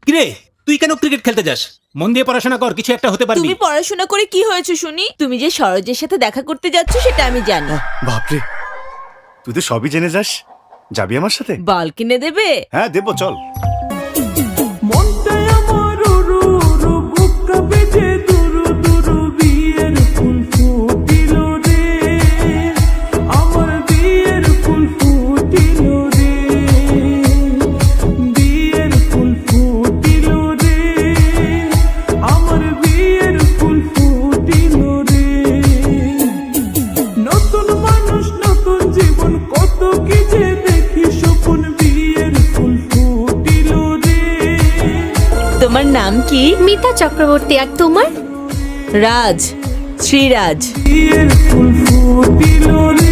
কিরে, তুই কেন ক্রিকেট খেলতে যাস? মন দিয়ে পড়াশোনা কর, কিছু একটা হতে পারবি। তুমি পড়াশোনা করে কি হয়েছে শুনি? তুমি যে সরোজের সাথে দেখা করতে যাচ্ছ সেটা আমি জানি। বাপরে, তুই তো সবই জেনে যাস। যাবি আমার সাথে? বল কিনে দেবে? হ্যাঁ দেবো, চল। তোমার নাম কি? মিতা চক্রবর্তী। আর তোমার? রাজ, শ্রীরাজ। ফুল ফুটিল রে।